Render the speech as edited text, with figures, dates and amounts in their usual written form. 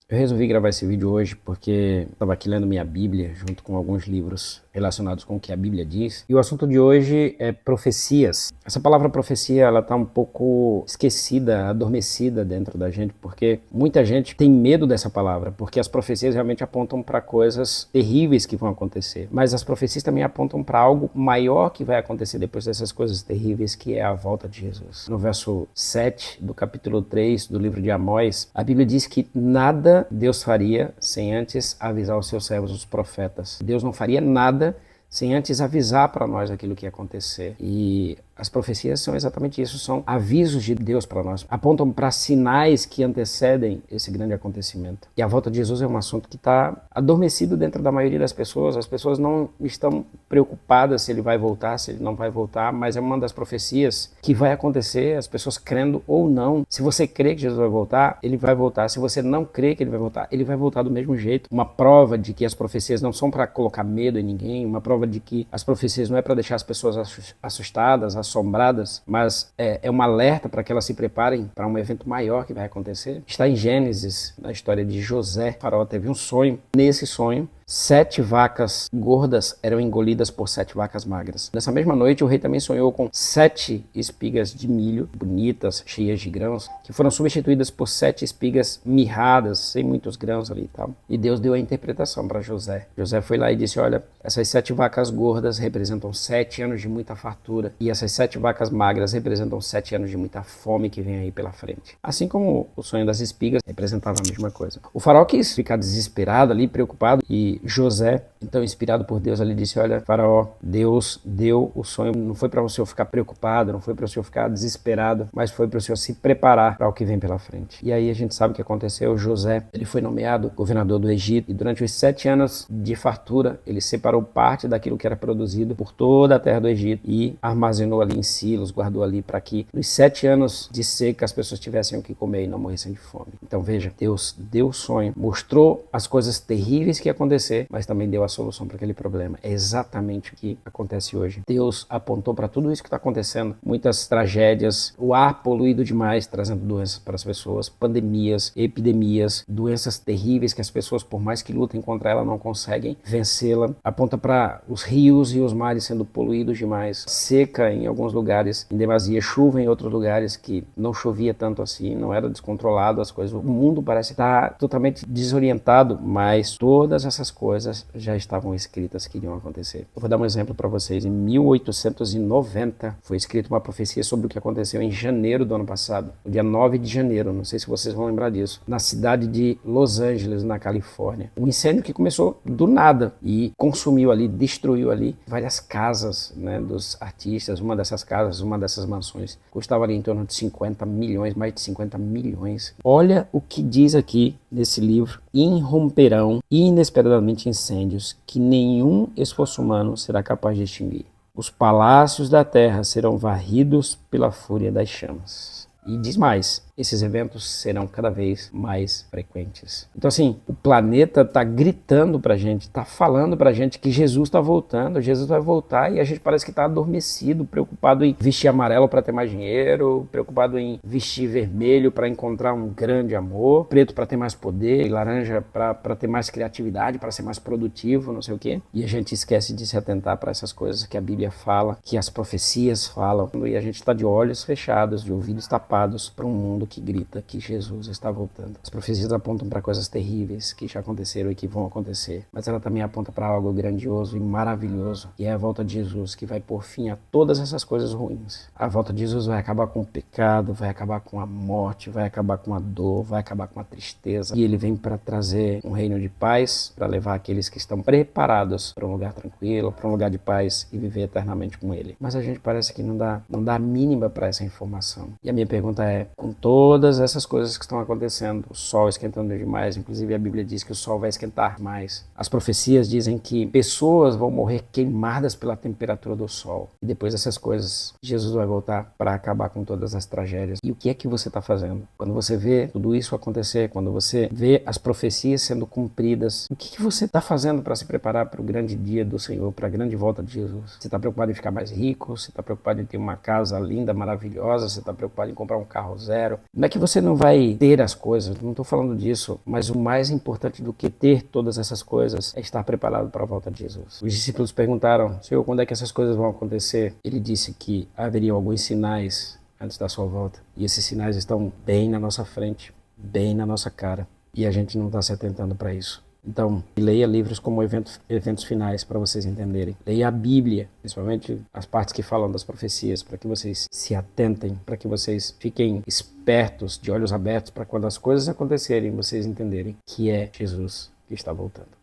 Eu resolvi gravar esse vídeo hoje porque estava aqui lendo minha Bíblia junto com alguns livros relacionados com o que a Bíblia diz. E o assunto de hoje é profecias. Essa palavra profecia, ela está um pouco esquecida, adormecida dentro da gente, porque muita gente tem medo dessa palavra, porque as profecias realmente apontam para coisas terríveis que vão acontecer. Mas as profecias também apontam para algo maior que vai acontecer depois dessas coisas terríveis, que é a volta de Jesus. No verso 7 do capítulo 3 do livro de Amós, a Bíblia diz que nada Deus faria sem antes avisar os seus servos, os profetas. Deus não faria nada sem antes avisar para nós aquilo que ia acontecer. E as profecias são exatamente isso, são avisos de Deus para nós, apontam para sinais que antecedem esse grande acontecimento. E a volta de Jesus é um assunto que está adormecido dentro da maioria das pessoas. As pessoas não estão preocupadas se ele vai voltar, se ele não vai voltar, mas é uma das profecias que vai acontecer, as pessoas crendo ou não. Se você crê que Jesus vai voltar, ele vai voltar. Se você não crê que ele vai voltar do mesmo jeito. Uma prova de que as profecias não são para colocar medo em ninguém, uma prova de que as profecias não é para deixar as pessoas assustadas, assombradas, mas é um alerta para que elas se preparem para um evento maior que vai acontecer. Está em Gênesis, na história de José. O faraó teve um sonho. Nesse sonho, 7 vacas gordas eram engolidas por 7 vacas magras. Nessa mesma noite, o rei também sonhou com 7 espigas de milho, bonitas, cheias de grãos, que foram substituídas por 7 espigas mirradas, sem muitos grãos ali e tal. E Deus deu a interpretação para José. José foi lá e disse, olha, essas 7 vacas gordas representam 7 anos de muita fartura, e essas 7 vacas magras representam 7 anos de muita fome que vem aí pela frente. Assim como o sonho das espigas representava a mesma coisa. O faraó quis ficar desesperado ali, preocupado, e José, então inspirado por Deus, ali disse, olha, faraó, Deus deu o sonho, não foi para o senhor ficar preocupado, não foi para o senhor ficar desesperado, mas foi para o senhor se preparar para o que vem pela frente. E aí a gente sabe o que aconteceu. José, ele foi nomeado governador do Egito, e durante os 7 anos de fartura, ele separou parte daquilo que era produzido por toda a terra do Egito e armazenou ali em silos, guardou ali para que nos 7 anos de seca as pessoas tivessem o que comer e não morressem de fome. Então veja, Deus deu o sonho, mostrou as coisas terríveis que iam acontecer, mas também deu a solução para aquele problema. É exatamente o que acontece hoje. Deus apontou para tudo isso que está acontecendo, muitas tragédias, o ar poluído demais, trazendo doenças para as pessoas, pandemias, epidemias, doenças terríveis que as pessoas, por mais que lutem contra ela, não conseguem vencê-la. Aponta para os rios e os mares sendo poluídos demais, seca em alguns lugares, em demasia, chuva em outros lugares que não chovia tanto assim, não era descontrolado as coisas. O mundo parece estar totalmente desorientado, mas todas essas coisas já estavam escritas que iriam acontecer. Eu vou dar um exemplo para vocês. Em 1890 foi escrita uma profecia sobre o que aconteceu em janeiro do ano passado, o dia 9 de janeiro, não sei se vocês vão lembrar disso, na cidade de Los Angeles, na Califórnia. Um incêndio que começou do nada e consumiu ali, destruiu ali várias casas, né, dos artistas. Uma dessas casas, uma dessas mansões, custava ali em torno de 50 milhões, mais de 50 milhões. Olha o que diz aqui nesse livro: irromperão inesperadamente incêndios que nenhum esforço humano será capaz de extinguir. Os palácios da terra serão varridos pela fúria das chamas. E diz mais, esses eventos serão cada vez mais frequentes. Então assim, o planeta está gritando pra gente, está falando pra gente que Jesus está voltando, Jesus vai voltar, e a gente parece que está adormecido, preocupado em vestir amarelo para ter mais dinheiro, preocupado em vestir vermelho para encontrar um grande amor, preto para ter mais poder, e laranja para ter mais criatividade, para ser mais produtivo, não sei o quê. E a gente esquece de se atentar para essas coisas que a Bíblia fala, que as profecias falam, e a gente está de olhos fechados, de ouvidos tapados para um mundo que grita que Jesus está voltando. As profecias apontam para coisas terríveis que já aconteceram e que vão acontecer, mas ela também aponta para algo grandioso e maravilhoso, que é a volta de Jesus, que vai pôr fim a todas essas coisas ruins. A volta de Jesus vai acabar com o pecado, vai acabar com a morte, vai acabar com a dor, vai acabar com a tristeza, e ele vem para trazer um reino de paz, para levar aqueles que estão preparados para um lugar tranquilo, para um lugar de paz, e viver eternamente com ele. Mas a gente parece que não dá a mínima para essa informação. E a minha pergunta é, com todas essas coisas que estão acontecendo, o sol esquentando demais, inclusive a Bíblia diz que o sol vai esquentar mais. As profecias dizem que pessoas vão morrer queimadas pela temperatura do sol. E depois dessas coisas, Jesus vai voltar para acabar com todas as tragédias. E o que é que você está fazendo? Quando você vê tudo isso acontecer, quando você vê as profecias sendo cumpridas, o que você está fazendo para se preparar para o grande dia do Senhor, para a grande volta de Jesus? Você está preocupado em ficar mais rico? Você está preocupado em ter uma casa linda, maravilhosa? Você está preocupado em comprar um carro zero? Não é que você não vai ter as coisas, não estou falando disso, mas o mais importante do que ter todas essas coisas é estar preparado para a volta de Jesus. Os discípulos perguntaram: Senhor, quando é que essas coisas vão acontecer? Ele disse que haveriam alguns sinais antes da sua volta. E esses sinais estão bem na nossa frente, bem na nossa cara. E a gente não está se atentando para isso. Então, leia livros como Eventos Finais para vocês entenderem. Leia a Bíblia, principalmente as partes que falam das profecias, para que vocês se atentem, para que vocês fiquem espertos, de olhos abertos, para quando as coisas acontecerem, vocês entenderem que é Jesus que está voltando.